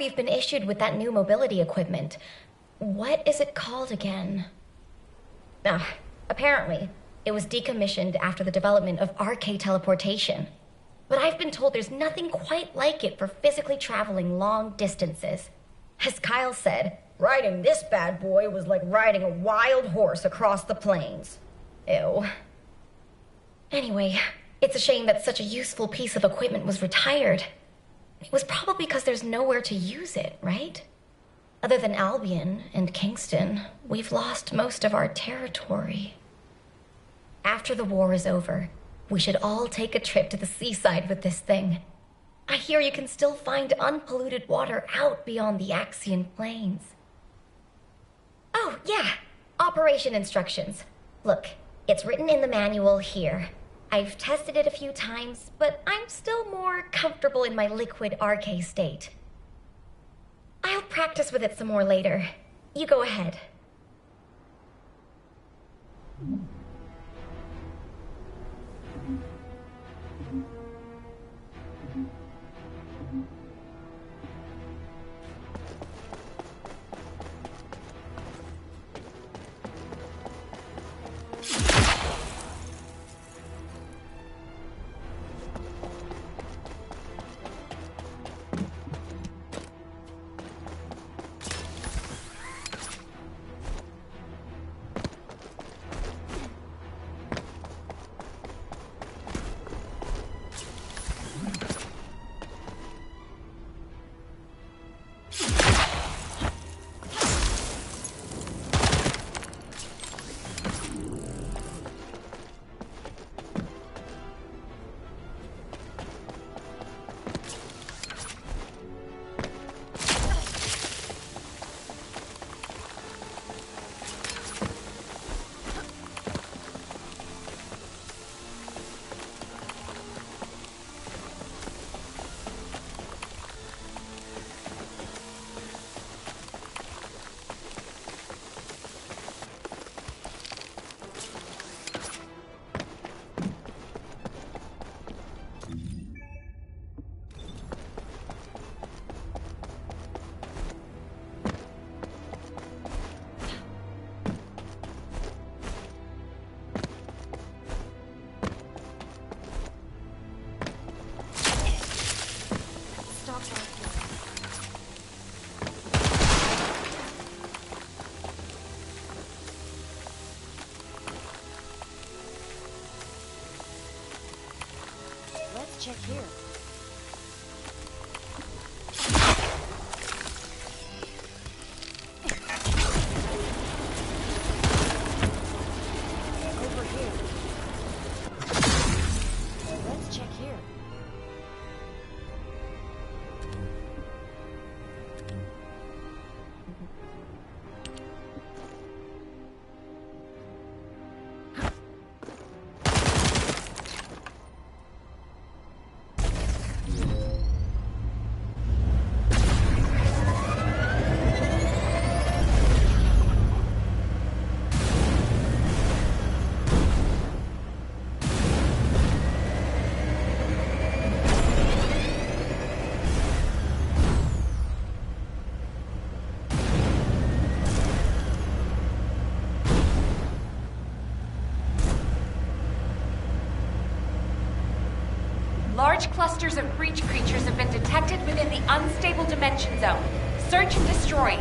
we've been issued with that new mobility equipment. What is it called again? Apparently, it was decommissioned after the development of RK teleportation. But I've been told there's nothing quite like it for physically traveling long distances. As Kyle said, riding this bad boy was like riding a wild horse across the plains. Ew. Anyway, it's a shame that such a useful piece of equipment was retired. It was probably because there's nowhere to use it, right? Other than Albion and Kingston, we've lost most of our territory. After the war is over, we should all take a trip to the seaside with this thing. I hear you can still find unpolluted water out beyond the Axian Plains. Oh, yeah. Operation instructions. Look, it's written in the manual here. I've tested it a few times, but I'm still more comfortable in my liquid RK state. I'll practice with it some more later. You go ahead. Check here. Over here. Let's check here. Large clusters of breach creatures have been detected within the unstable dimension zone. Search and destroy.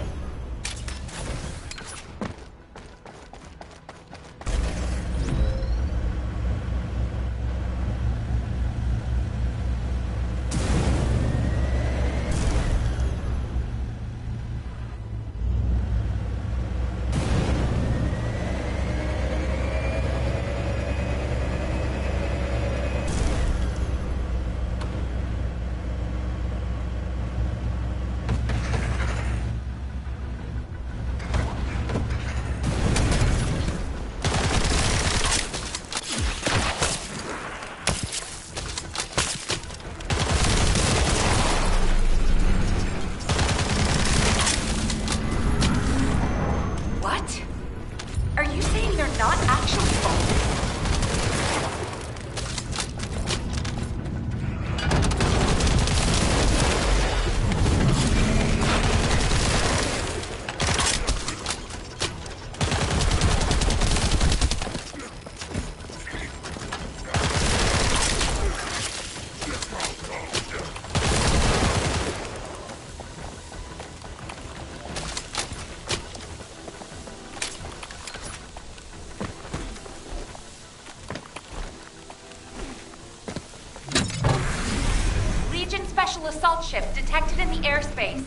assault ship detected in the airspace.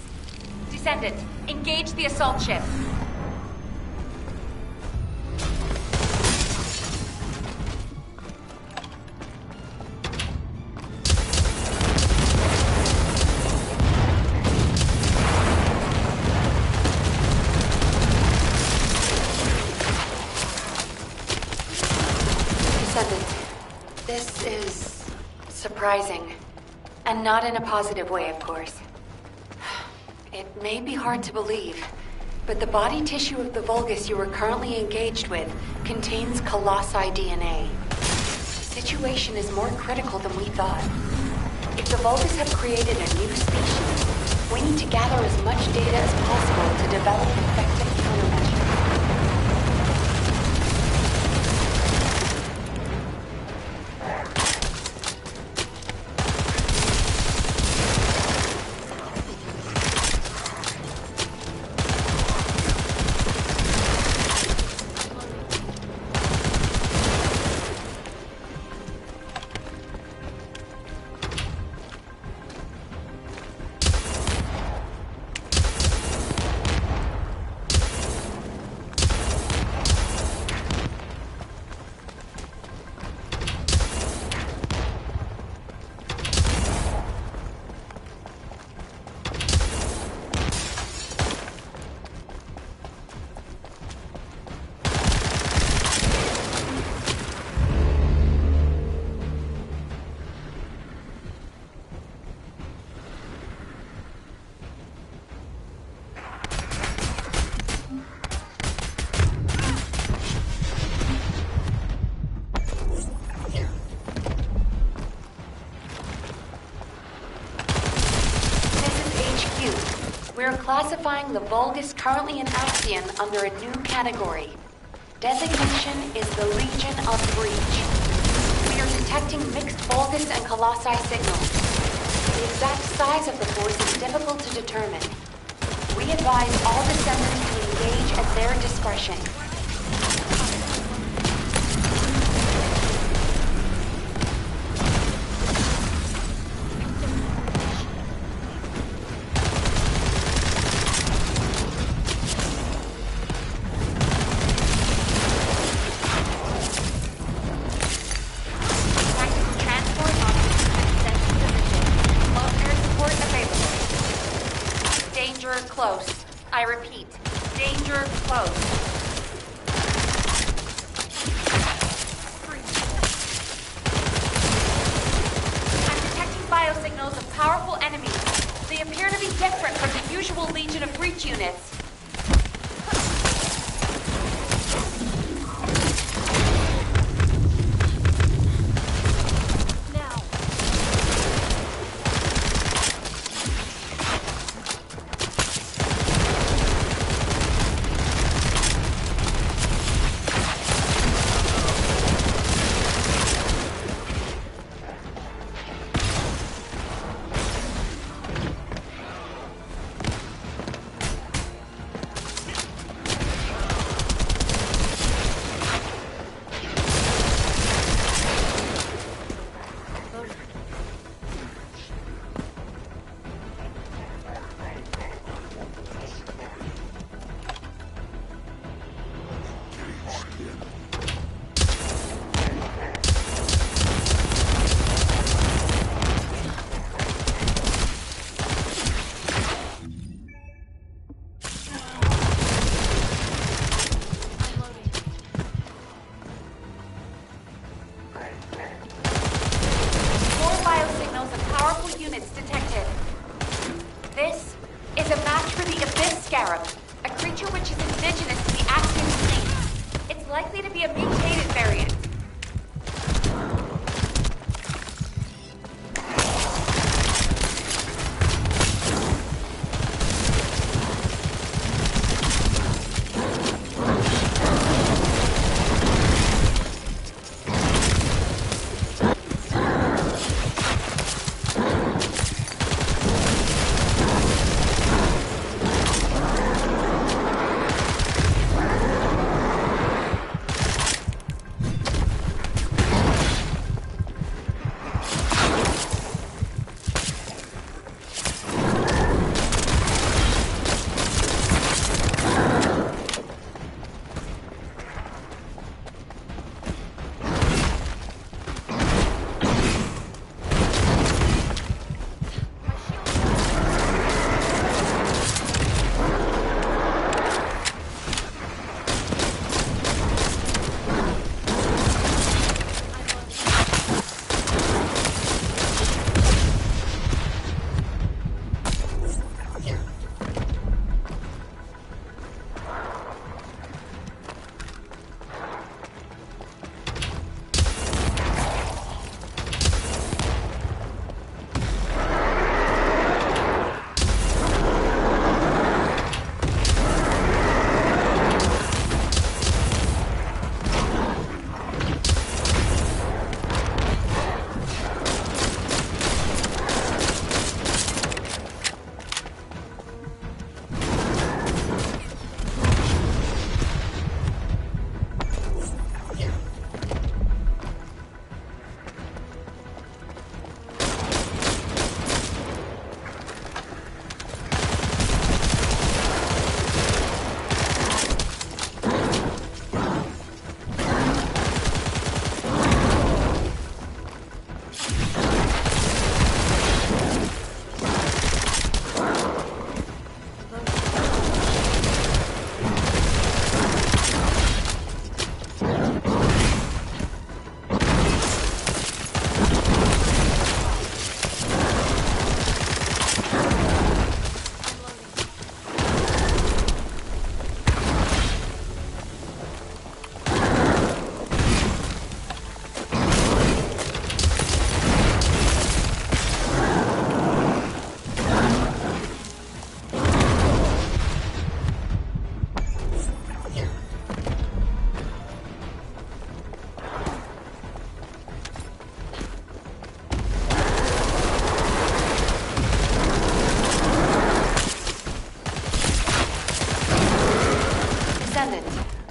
Descendant, engage the assault ship. This is surprising. And not in a positive way, of course. It may be hard to believe, but the body tissue of the Vulgus you are currently engaged with contains Colossi DNA. The situation is more critical than we thought. If the Vulgus have created a new species, we need to gather as much data as possible to develop effective countermeasures. We're classifying the Vulgus currently in Axion under a new category. Designation is the Legion of Breach. We are detecting mixed Vulgus and Colossi signals. The exact size of the force is difficult to determine. We advise all Descendants to engage at their discretion. Close. I repeat, danger close. I'm detecting biosignals of powerful enemies. They appear to be different from the usual Legion of Breach units.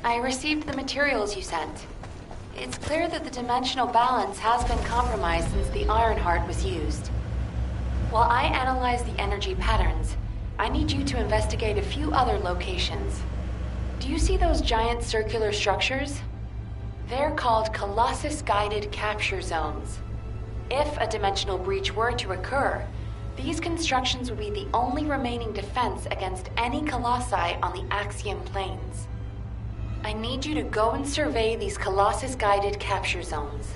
I received the materials you sent. It's clear that the dimensional balance has been compromised since the Ironheart was used. While I analyze the energy patterns, I need you to investigate a few other locations. Do you see those giant circular structures? They're called Colossus-guided capture zones. If a dimensional breach were to occur, these constructions would be the only remaining defense against any Colossi on the Axiom planes. I need you to go and survey these Colossus-guided capture zones.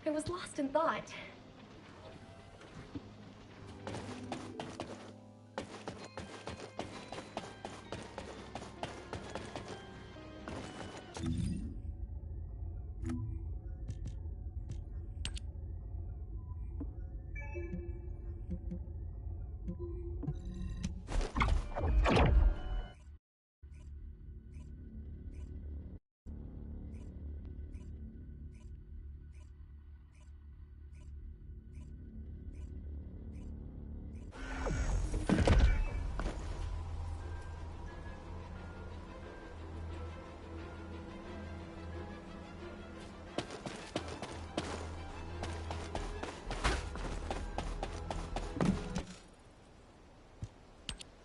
I was lost in thought.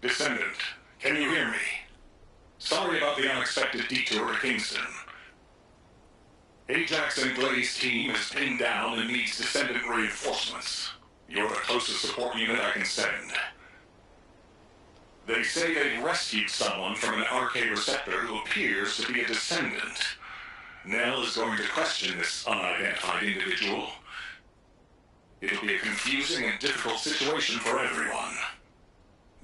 Descendant, can you hear me? Sorry about the unexpected detour to Kingston. Ajax and Glay's team is pinned down and needs Descendant reinforcements. You're the closest support unit I can send. They say they rescued someone from an RK receptor who appears to be a Descendant. Nell is going to question this unidentified individual. It'll be a confusing and difficult situation for everyone.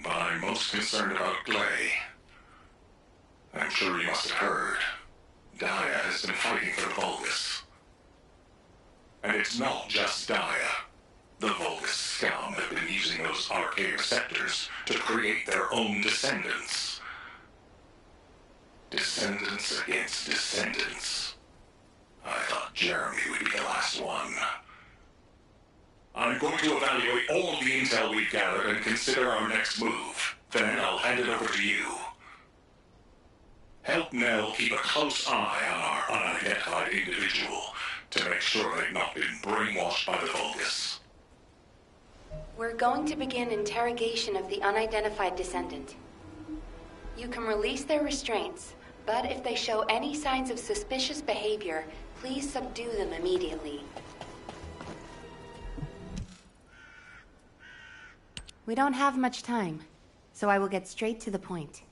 But I'm most concerned about Glay. I'm sure you must have heard. Daya has been fighting for the Vulgus. And it's not just Daya. The Vulgus scum have been using those RK receptors to create their own descendants. Descendants against descendants. I thought Jeremy would be the last one. I'm going to evaluate all of the intel we've gathered and consider our next move. Then I'll hand it over to you. Help Nell keep a close eye on our unidentified individual to make sure they've not been brainwashed by the Vulgus. We're going to begin interrogation of the unidentified descendant. You can release their restraints, but if they show any signs of suspicious behavior, please subdue them immediately. We don't have much time, so I will get straight to the point.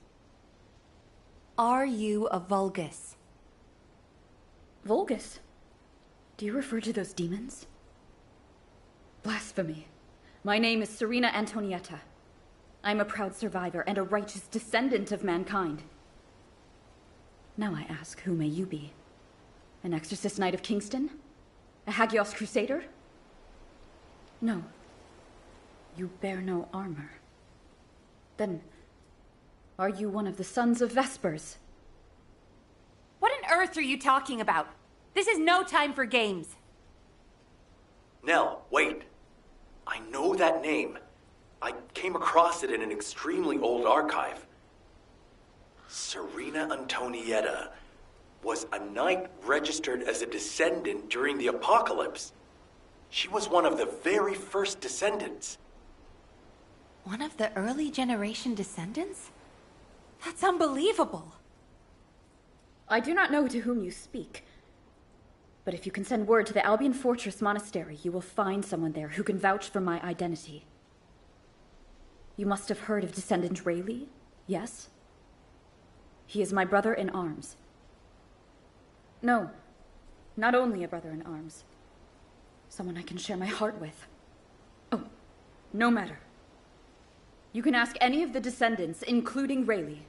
Are you a Vulgus? Vulgus? Do you refer to those demons? Blasphemy. My name is Serena Antonietta. I'm a proud survivor and a righteous descendant of mankind. Now I ask, who may you be? An exorcist knight of Kingston? A Hagios crusader? No. You bear no armor. Then, are you one of the sons of Vespers? What on earth are you talking about? This is no time for games. Nell, wait. I know that name. I came across it in an extremely old archive. Serena Antonietta was a knight registered as a descendant during the apocalypse. She was one of the very first descendants. One of the early generation descendants? That's unbelievable. I do not know to whom you speak. But if you can send word to the Albion Fortress Monastery, you will find someone there who can vouch for my identity. You must have heard of Descendant Rayleigh, yes? He is my brother in arms. No, not only a brother in arms. Someone I can share my heart with. Oh, no matter. You can ask any of the descendants, including Rayleigh.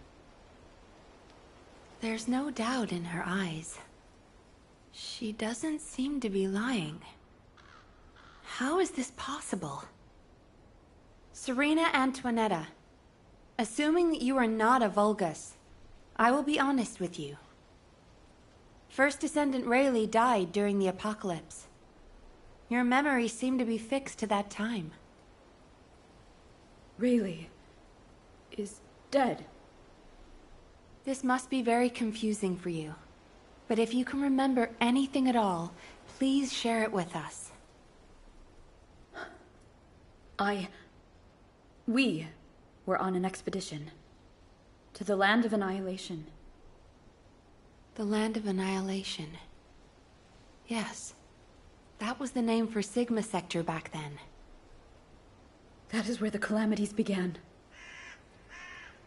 There's no doubt in her eyes. She doesn't seem to be lying. How is this possible? Serena Antoinetta, assuming that you are not a Vulgus, I will be honest with you. First Descendant Rayleigh died during the apocalypse. Your memories seem to be fixed to that time. Rayleigh is dead. This must be very confusing for you. But if you can remember anything at all, please share it with us. We were on an expedition to the Land of Annihilation. The Land of Annihilation. Yes. That was the name for Sigma Sector back then. That is where the calamities began.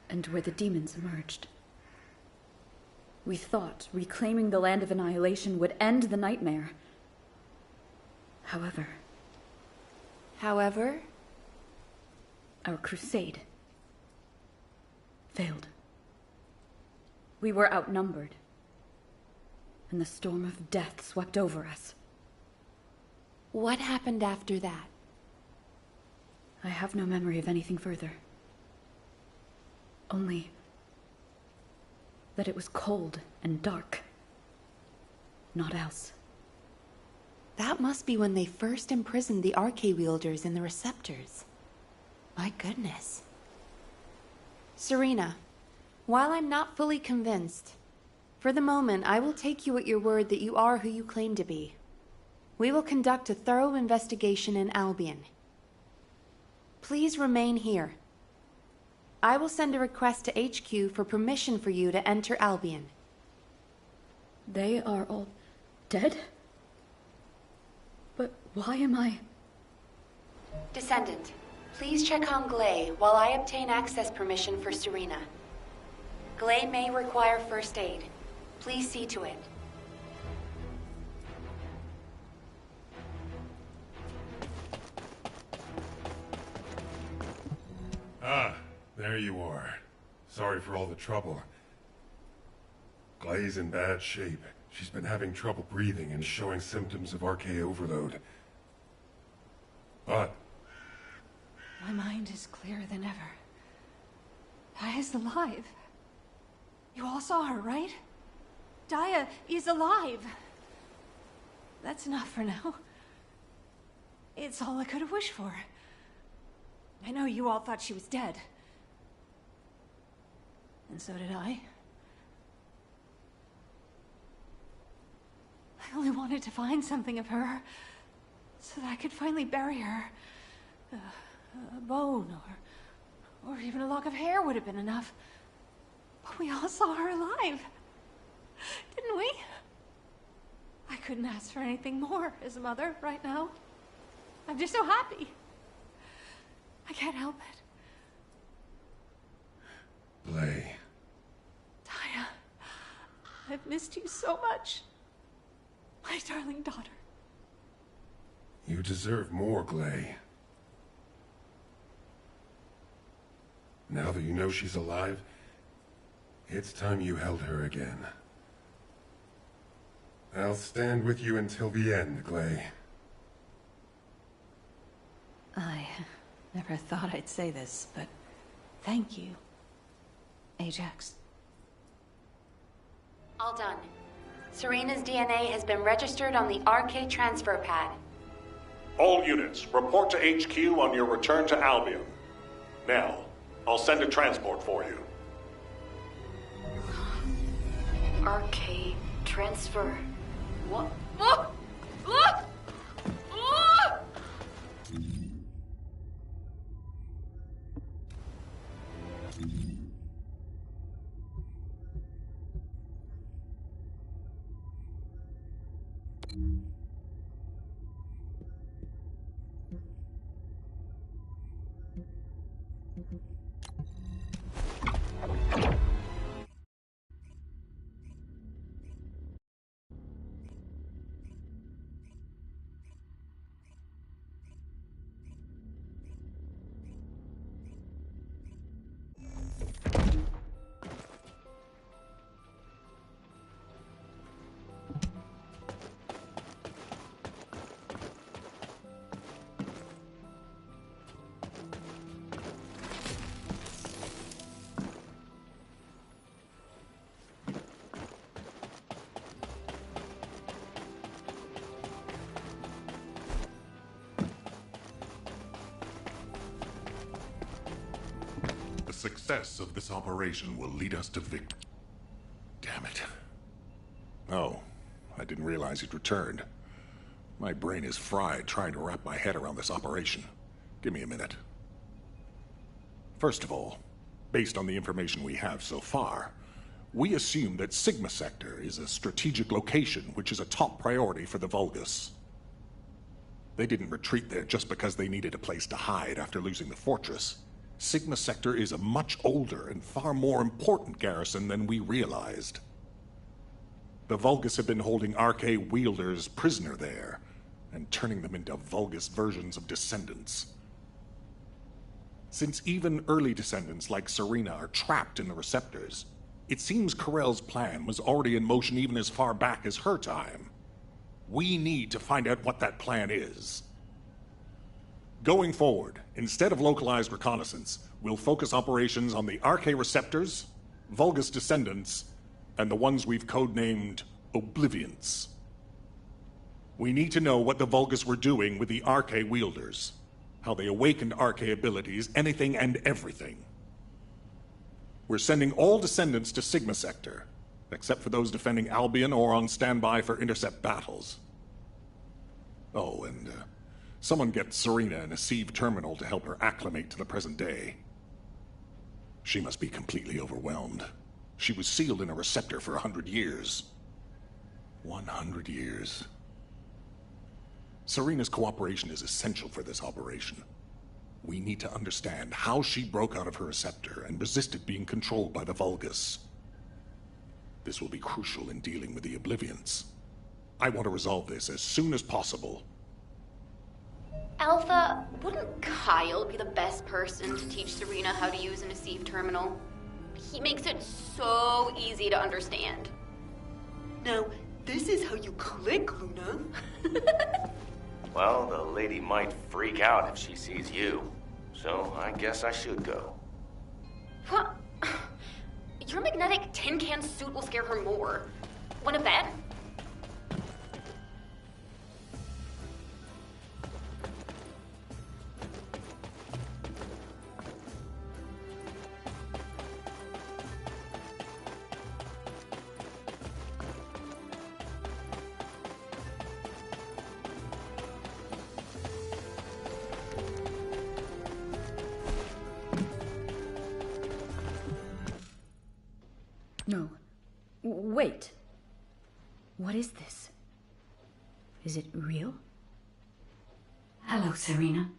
And where the demons emerged. We thought reclaiming the Land of Annihilation would end the nightmare. However, our crusade failed. We were outnumbered, and the storm of death swept over us. What happened after that? I have no memory of anything further. Only that it was cold and dark. Not else. That must be when they first imprisoned the Arche-wielders in the Receptors. My goodness. Serena, while I'm not fully convinced, for the moment I will take you at your word that you are who you claim to be. We will conduct a thorough investigation in Albion. Please remain here. I will send a request to HQ for permission for you to enter Albion. They are all dead? But why am I... Descendant, please check on Glay while I obtain access permission for Serena. Glay may require first aid. Please see to it. Ah, there you are. Sorry for all the trouble. Glay's in bad shape. She's been having trouble breathing and showing symptoms of Arche overload. But... my mind is clearer than ever. Dia is alive. You all saw her, right? Dia is alive. That's enough for now. It's all I could have wished for. I know you all thought she was dead. And so did I. I only wanted to find something of her, so that I could finally bury her. A bone, or even a lock of hair would have been enough. But we all saw her alive, didn't we? I couldn't ask for anything more as a mother right now. I'm just so happy. I can't help it. Glay. Dia, I've missed you so much. My darling daughter. You deserve more, Glay. Now that you know she's alive, it's time you held her again. I'll stand with you until the end, Glay. I never thought I'd say this, but thank you, Ajax. All done. Serena's DNA has been registered on the Arche transfer pad. All units, report to HQ on your return to Albion. Now, I'll send a transport for you. Arcade transfer. What? Look! Look! Look! The success of this operation will lead us to victory. Damn it. Oh, I didn't realize you'd returned. My brain is fried trying to wrap my head around this operation. Give me a minute. First of all, based on the information we have so far, we assume that Sigma Sector is a strategic location which is a top priority for the Vulgus. They didn't retreat there just because they needed a place to hide after losing the fortress. Sigma Sector is a much older and far more important garrison than we realized. The Vulgus have been holding Arche wielders prisoner there, and turning them into Vulgus versions of Descendants. Since even early Descendants like Serena are trapped in the receptors, it seems Corell's plan was already in motion even as far back as her time. We need to find out what that plan is. Going forward, instead of localized reconnaissance, we'll focus operations on the Arche receptors, Vulgus Descendants, and the ones we've codenamed Oblivions. We need to know what the Vulgus were doing with the Arche wielders, how they awakened Arche abilities, anything and everything. We're sending all Descendants to Sigma Sector, except for those defending Albion or on standby for intercept battles. Oh, and someone get Serena in a sieve terminal to help her acclimate to the present day. She must be completely overwhelmed. She was sealed in a receptor for 100 years. 100 years. Serena's cooperation is essential for this operation. We need to understand how she broke out of her receptor and resisted being controlled by the Vulgus. This will be crucial in dealing with the Oblivions. I want to resolve this as soon as possible. Alpha, wouldn't Kyle be the best person to teach Serena how to use an Asive terminal? He makes it so easy to understand. Now, this is how you click, Luna. Well, the lady might freak out if she sees you. So I guess I should go. What? Your magnetic tin can suit will scare her more. Want to bet? No. Wait. What is this? Is it real? Hello, Serena.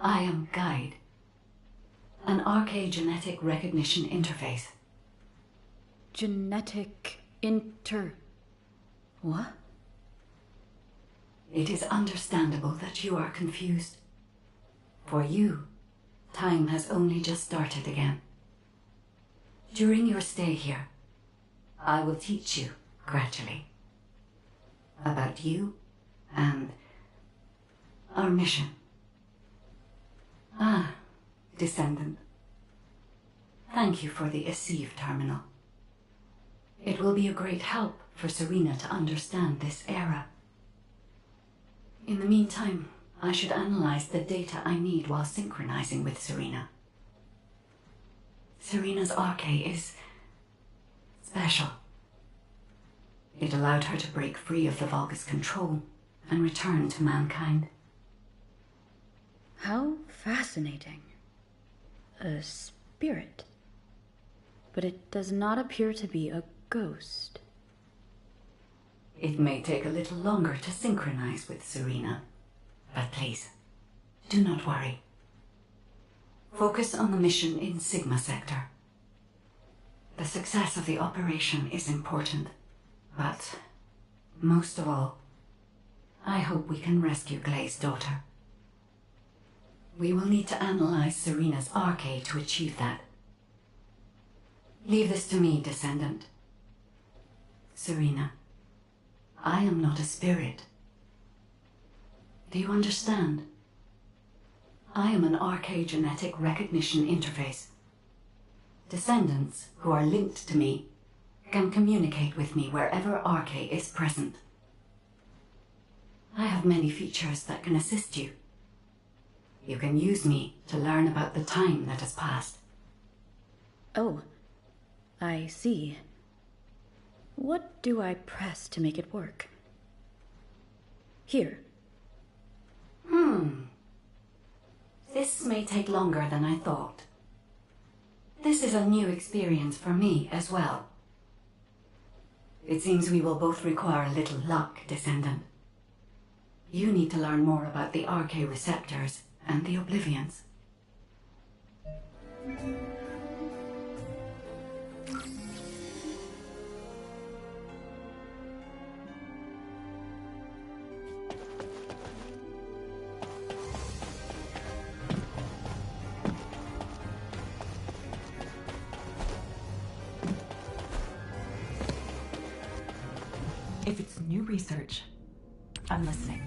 I am Guide, an Arche genetic recognition interface. Genetic What? It is understandable that you are confused. For you, time has only just started again. During your stay here, I will teach you, gradually, about you and our mission. Ah, Descendant. Thank you for the Asive terminal. It will be a great help for Serena to understand this era. In the meantime, I should analyze the data I need while synchronizing with Serena. Serena's Arche is special. It allowed her to break free of the Vulgus control and return to mankind. How fascinating. A spirit. But it does not appear to be a ghost. It may take a little longer to synchronize with Serena, but please, do not worry. Focus on the mission in Sigma Sector. The success of the operation is important, but most of all, I hope we can rescue Glay's daughter. We will need to analyze Serena's arcade to achieve that. Leave this to me, Descendant. Serena, I am not a spirit. Do you understand? I am an archaeogenetic recognition interface. Descendants who are linked to me can communicate with me wherever Arche is present. I have many features that can assist you. You can use me to learn about the time that has passed. Oh, I see. What do I press to make it work? Here. This may take longer than I thought. This is a new experience for me as well. It seems we will both require a little luck, Descendant. You need to learn more about the Arche receptors and the Oblivions. If it's new research, I'm listening.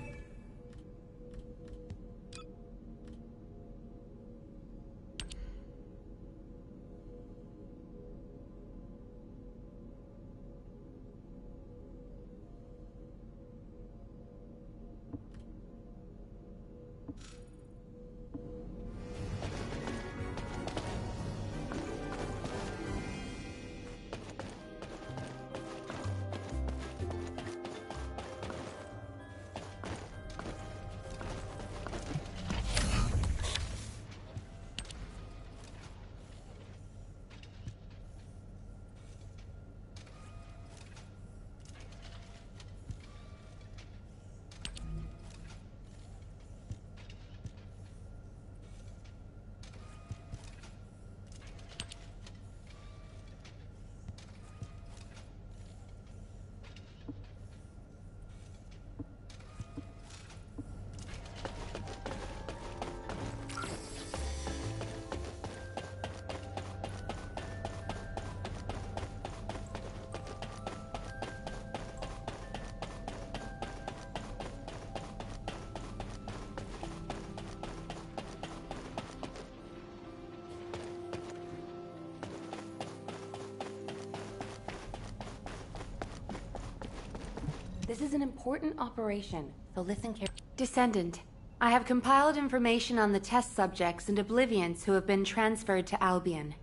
This is an important operation, so listen carefully. Descendant, I have compiled information on the test subjects and Oblivions who have been transferred to Albion.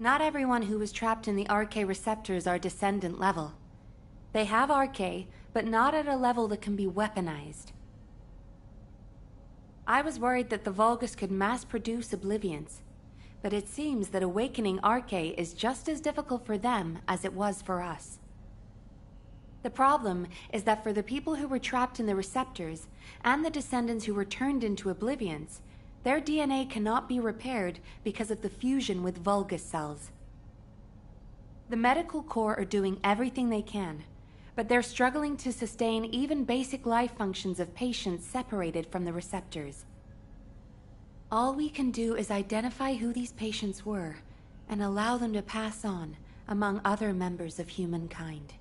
Not everyone who was trapped in the Arche receptors are Descendant level. They have Arche, but not at a level that can be weaponized. I was worried that the Vulgus could mass-produce Oblivions, but it seems that awakening Arche is just as difficult for them as it was for us. The problem is that for the people who were trapped in the receptors, and the Descendants who were turned into Oblivions, their DNA cannot be repaired because of the fusion with Vulgus cells. The medical corps are doing everything they can, but they're struggling to sustain even basic life functions of patients separated from the receptors. All we can do is identify who these patients were, and allow them to pass on among other members of humankind.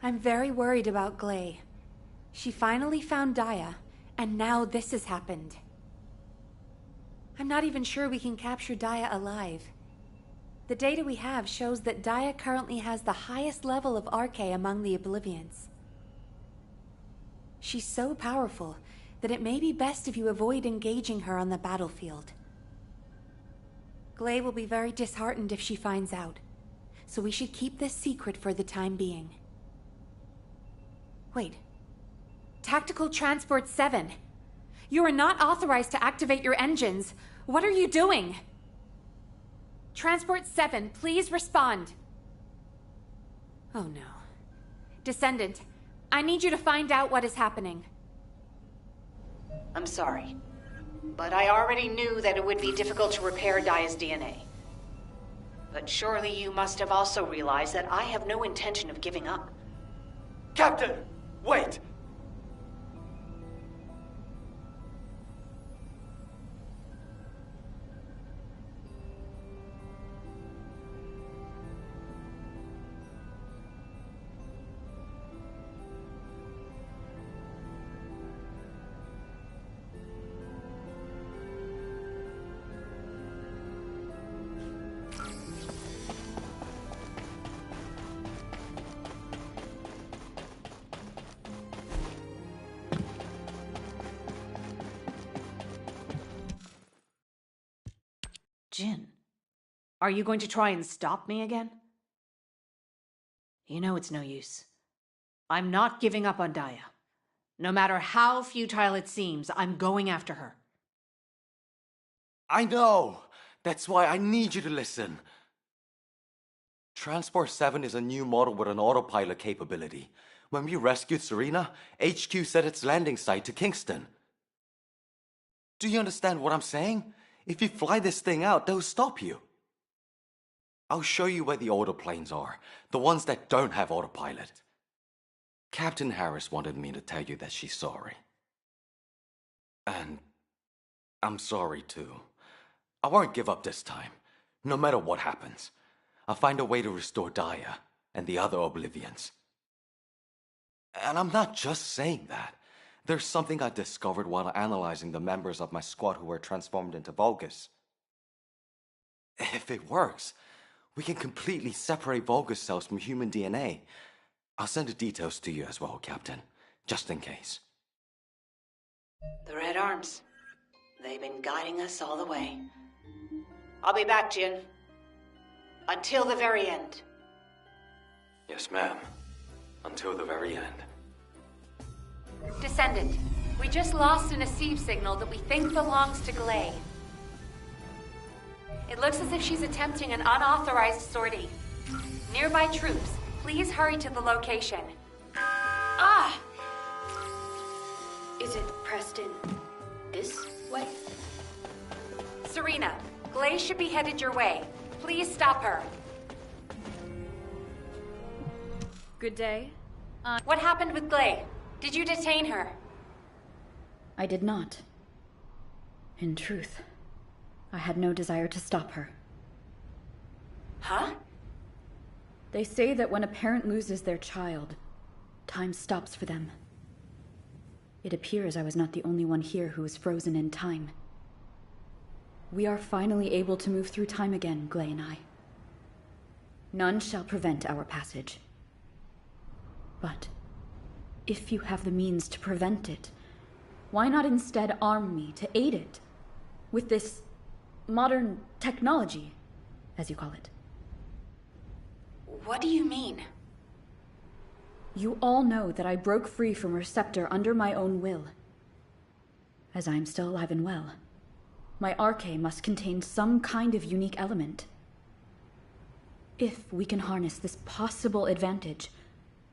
I'm very worried about Glay. She finally found Daya, and now this has happened. I'm not even sure we can capture Daya alive. The data we have shows that Daya currently has the highest level of Arche among the Oblivions. She's so powerful that it may be best if you avoid engaging her on the battlefield. Glay will be very disheartened if she finds out. So we should keep this secret for the time being. Wait. Tactical Transport 7. You are not authorized to activate your engines. What are you doing? Transport 7, please respond. Oh no. Descendant, I need you to find out what is happening. I'm sorry, but I already knew that it would be difficult to repair Daya's DNA. But surely you must have also realized that I have no intention of giving up. Captain, wait! Jin, are you going to try and stop me again? You know it's no use. I'm not giving up on Daya. No matter how futile it seems, I'm going after her. I know! That's why I need you to listen. Transport 7 is a new model with an autopilot capability. When we rescued Serena, HQ set its landing site to Kingston. Do you understand what I'm saying? If you fly this thing out, they'll stop you. I'll show you where the autoplanes are, the ones that don't have autopilot. Captain Harris wanted me to tell you that she's sorry. And I'm sorry too. I won't give up this time, no matter what happens. I'll find a way to restore Daya and the other Oblivions. And I'm not just saying that. There's something I discovered while analyzing the members of my squad who were transformed into Vulgus. If it works, we can completely separate Vulgus cells from human DNA. I'll send the details to you as well, Captain, just in case. The Red Arms. They've been guiding us all the way. I'll be back, Jin. Until the very end. Yes, ma'am. Until the very end. Descendant, we just lost an Asive signal that we think belongs to Glay. It looks as if she's attempting an unauthorized sortie. Nearby troops, please hurry to the location. Ah! Is it pressed in this way? Serena, Glay should be headed your way. Please stop her. Good day. What happened with Glay? Did you detain her? I did not. In truth, I had no desire to stop her. Huh? They say that when a parent loses their child, time stops for them. It appears I was not the only one here who was frozen in time. We are finally able to move through time again, Glay and I. None shall prevent our passage. But if you have the means to prevent it, why not instead arm me to aid it with this modern technology, as you call it? What do you mean? You all know that I broke free from Receptor under my own will. As I am still alive and well, my arche must contain some kind of unique element. If we can harness this possible advantage,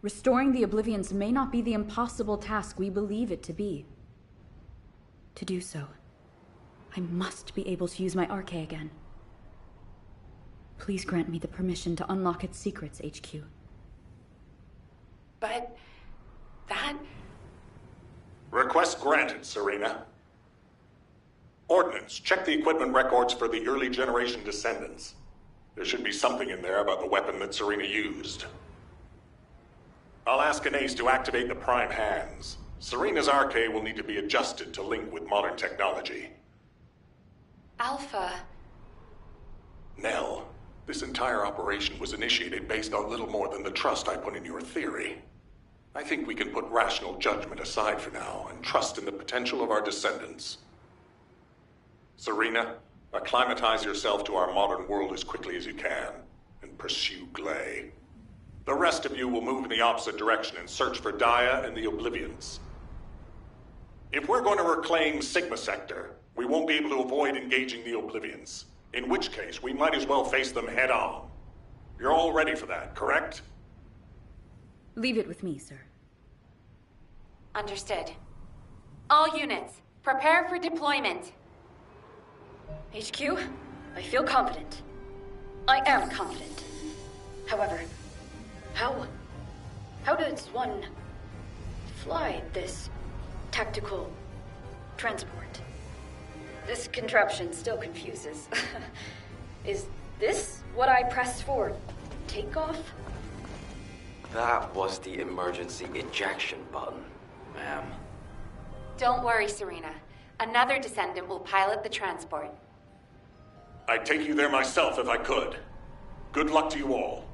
restoring the Oblivions may not be the impossible task we believe it to be. To do so, I must be able to use my arche again. Please grant me the permission to unlock its secrets, HQ. But that... Request granted, Serena. Ordnance, check the equipment records for the early generation Descendants. There should be something in there about the weapon that Serena used. I'll ask Anais to activate the Prime Hands. Serena's arche will need to be adjusted to link with modern technology. Alpha. Nell, this entire operation was initiated based on little more than the trust I put in your theory. I think we can put rational judgment aside for now and trust in the potential of our Descendants. Serena, Acclimatize yourself to our modern world as quickly as you can, and pursue Glay. The rest of you will move in the opposite direction and search for Daya and the Oblivions. If we're going to reclaim Sigma Sector, we won't be able to avoid engaging the Oblivions. In which case, we might as well face them head on. You're all ready for that, correct? Leave it with me, sir. Understood. All units, prepare for deployment. HQ, I feel confident. I am confident. However, how does one fly this tactical transport? This contraption still confuses. Is this what I pressed for takeoff? That was the emergency ejection button, ma'am. Don't worry, Serena. Another Descendant will pilot the transport. I'd take you there myself if I could. Good luck to you all.